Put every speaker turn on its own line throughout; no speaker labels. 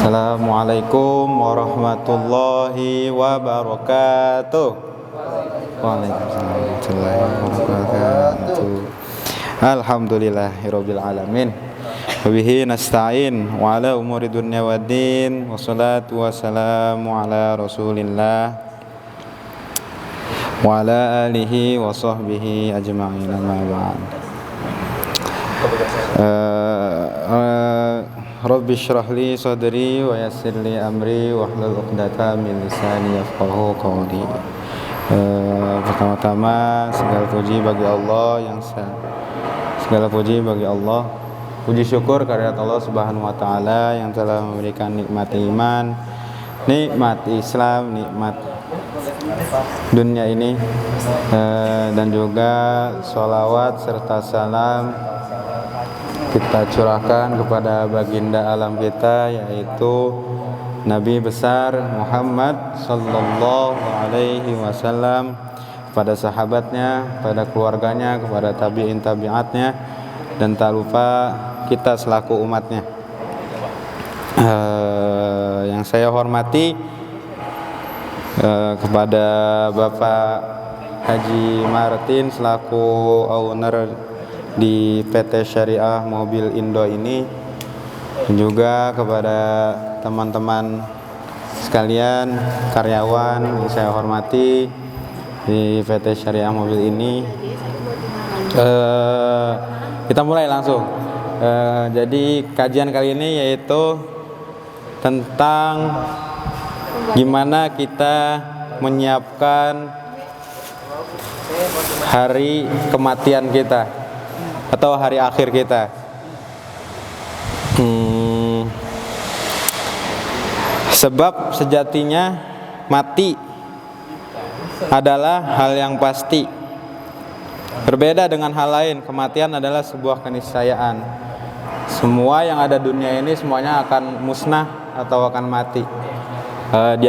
Assalamualaikum warahmatullahi wabarakatuh. Waalaikumsalam warahmatullahi wabarakatuh. Alhamdulillahirabbil alamin. Wabihi nasta'in wa ala umuri dunya waddin. Wassalatu wassalamu ala Rasulillah wa ala alihi wa sahbihi ajma'in. Amma ba'd. Rabbi shrah li sadri wa yassir li amri wahlul 'uqdatam min lisani yafqahu qawli. Pertama-tama segala puji bagi Allah puji syukur kehadirat Allah Subhanahu wa taala yang telah memberikan nikmat iman, nikmat Islam, nikmat dunia ini, dan juga sholawat serta salam kita curahkan kepada baginda alam kita, yaitu Nabi besar Muhammad sallallahu alaihi wasallam, pada sahabatnya, pada keluarganya, kepada tabi'in tabi'atnya, dan tak lupa kita selaku umatnya. Yang saya hormati kepada Bapak Haji Martin selaku owner di PT Syariah Mobil Indo ini, dan juga kepada teman-teman sekalian, karyawan yang saya hormati di PT Syariah Mobil ini. Kita mulai langsung. Jadi kajian kali ini yaitu tentang gimana kita menyiapkan hari kematian kita atau hari akhir kita. Sebab sejatinya mati adalah hal yang pasti. Berbeda dengan hal lain, kematian adalah sebuah keniscayaan. Semua yang ada dunia ini semuanya akan musnah atau akan mati di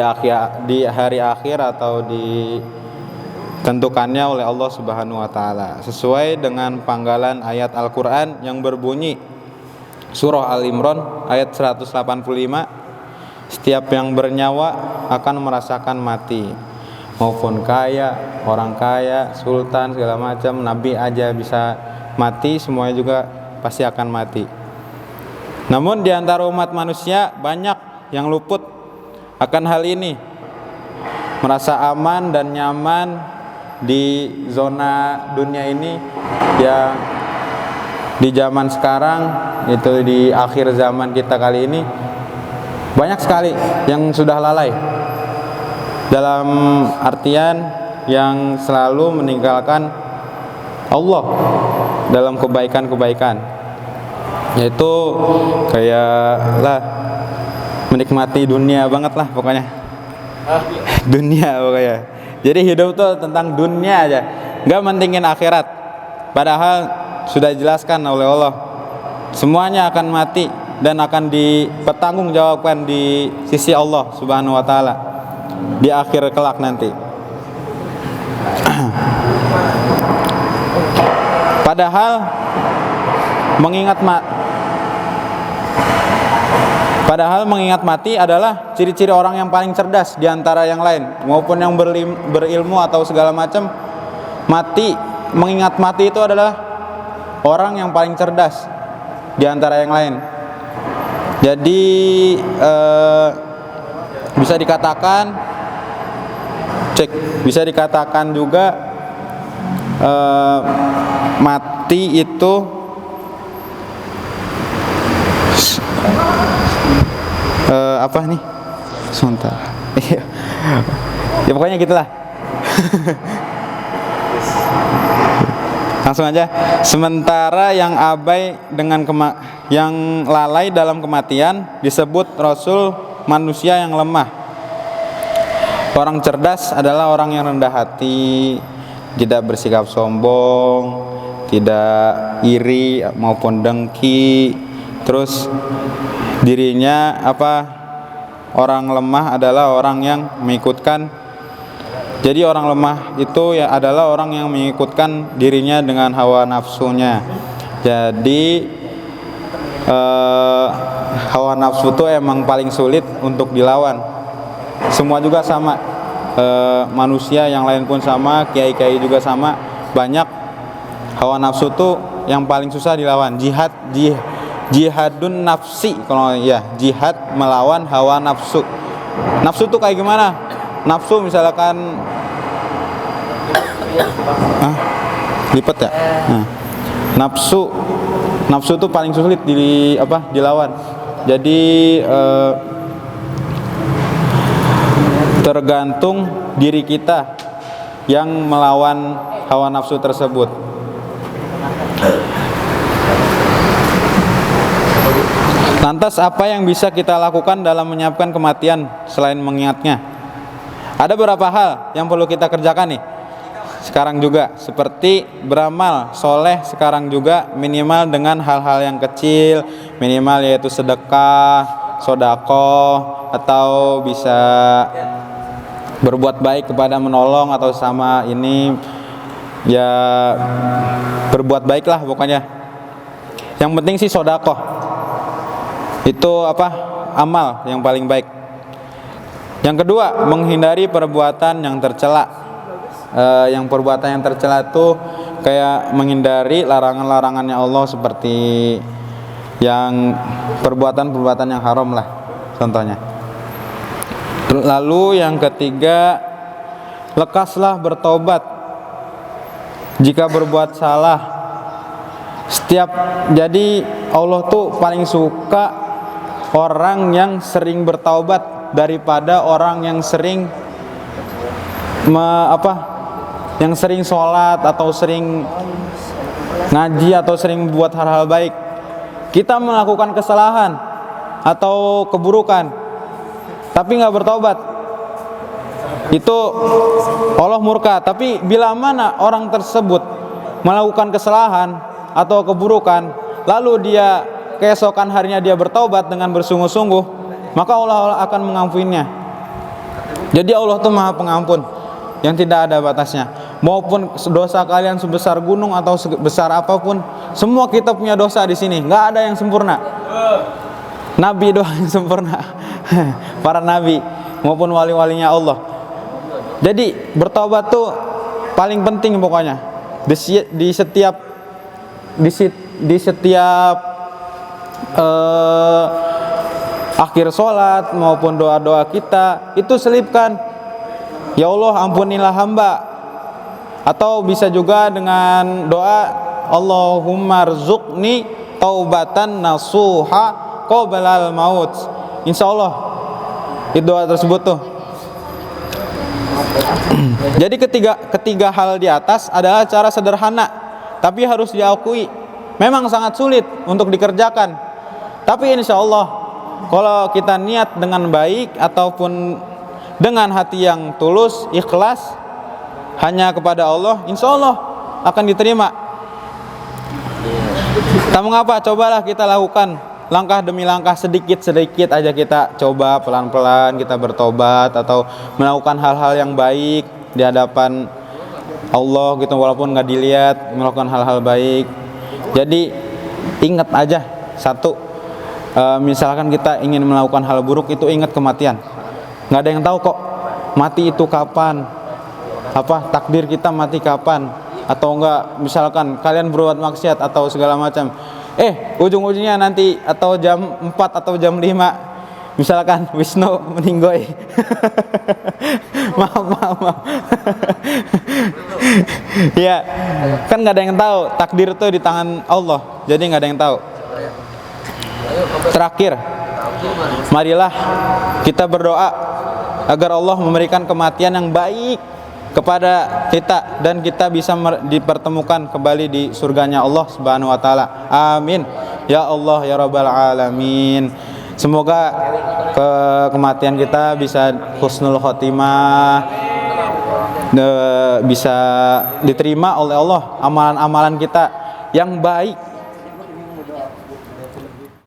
hari akhir atau ditentukannya oleh Allah Subhanahu wa taala, sesuai dengan panggalan ayat Al-Qur'an yang berbunyi surah Al-Imran ayat 185, setiap yang bernyawa akan merasakan mati, maupun kaya, orang kaya, sultan, segala macam, nabi aja bisa mati, semuanya juga pasti akan mati. Namun di antara umat manusia banyak yang luput akan hal ini, merasa aman dan nyaman di zona dunia ini yang di zaman sekarang, itu di akhir zaman kita kali ini, banyak sekali yang sudah lalai, dalam artian yang selalu meninggalkan Allah dalam kebaikan-kebaikan, yaitu kayak lah menikmati dunia banget lah pokoknya. Dunia pokoknya. Jadi hidup tuh tentang dunia aja, nggak mentingin akhirat. Padahal sudah dijelaskan oleh Allah, semuanya akan mati dan akan dipertanggungjawabkan di sisi Allah Subhanahu wa taala di akhir kelak nanti. Padahal mengingat mati adalah ciri-ciri orang yang paling cerdas di antara yang lain, maupun yang berilmu atau segala macam. Mengingat mati itu adalah orang yang paling cerdas di antara yang lain. Jadi bisa dikatakan juga mati itu apa nih? Sebentar. Ya pokoknya gitulah. Langsung aja. Sementara yang yang lalai dalam kematian disebut rasul manusia yang lemah. Orang cerdas adalah orang yang rendah hati, tidak bersikap sombong, tidak iri maupun dengki. Terus dirinya orang lemah adalah orang yang mengikutkan. Jadi orang lemah itu ya adalah orang yang mengikutkan dirinya dengan hawa nafsunya. Jadi hawa nafsu itu emang paling sulit untuk dilawan. Semua juga sama, manusia yang lain pun sama, kiai-kiai juga sama. Banyak hawa nafsu tuh yang paling susah dilawan. Jihadun nafsi, kalau ya, jihad melawan hawa nafsu. Nafsu tuh kayak gimana? Nafsu misalkan lipat ya. Nafsu tuh paling sulit dilawan. Jadi tergantung diri kita yang melawan hawa nafsu tersebut. Lantas apa yang bisa kita lakukan dalam menyiapkan kematian selain mengingatnya? Ada beberapa hal yang perlu kita kerjakan nih sekarang juga, seperti beramal soleh sekarang juga, minimal dengan hal-hal yang kecil, minimal yaitu sedekah, sodako, atau bisa berbuat baik kepada menolong atau sama ini, ya berbuat baiklah pokoknya. Yang penting sih sodako itu amal yang paling baik. Yang kedua, menghindari perbuatan yang tercela. Yang perbuatan yang tercela itu kayak menghindari larangan-larangannya Allah, seperti yang perbuatan-perbuatan yang haram lah contohnya. Lalu yang ketiga, lekaslah bertobat jika berbuat salah. Jadi Allah tuh paling suka orang yang sering bertaubat daripada orang yang sering yang sering sholat atau sering ngaji atau sering buat hal-hal baik. Kita melakukan kesalahan atau keburukan tapi nggak bertobat, itu Allah murka. Tapi bila mana orang tersebut melakukan kesalahan atau keburukan, lalu dia keesokan harinya dia bertobat dengan bersungguh-sungguh, maka Allah akan mengampuninya. Jadi Allah itu Maha Pengampun yang tidak ada batasnya. Maupun dosa kalian sebesar gunung atau sebesar apapun, semua kita punya dosa di sini. Nggak ada yang sempurna. Nabi doang yang sempurna. Para nabi maupun wali-walinya Allah. Jadi bertobat tuh paling penting pokoknya. Di setiap akhir sholat maupun doa-doa kita itu selipkan, ya Allah ampunilah hamba. Atau bisa juga dengan doa Allahumma rzuqni taubatan nasuha qobalal maut. Insya Allah itu doa tersebut tuh. Jadi ketiga hal di atas adalah cara sederhana, tapi harus diakui memang sangat sulit untuk dikerjakan. Tapi insya Allah kalau kita niat dengan baik ataupun dengan hati yang tulus, ikhlas hanya kepada Allah, insya Allah akan diterima. Tak mengapa, cobalah kita lakukan langkah demi langkah, sedikit-sedikit aja kita coba pelan-pelan kita bertobat atau melakukan hal-hal yang baik di hadapan Allah gitu, walaupun nggak dilihat, melakukan hal-hal baik. Jadi ingat aja satu, misalkan kita ingin melakukan hal buruk, itu ingat kematian. Nggak ada yang tahu kok mati itu kapan, takdir kita mati kapan. Atau enggak, misalkan kalian berbuat maksiat atau segala macam, ujung-ujungnya nanti atau jam 4 atau jam 5 misalkan Wisnu meninggoy. maaf. Ya, kan nggak ada yang tahu, takdir itu di tangan Allah, jadi nggak ada yang tahu. Terakhir, marilah kita berdoa agar Allah memberikan kematian yang baik kepada kita dan kita bisa dipertemukan kembali di surganya Allah Subhanahu wa taala. Amin. Ya Allah ya Rabbal alamin. Semoga kematian kita bisa husnul khotimah, bisa diterima oleh Allah amalan-amalan kita yang baik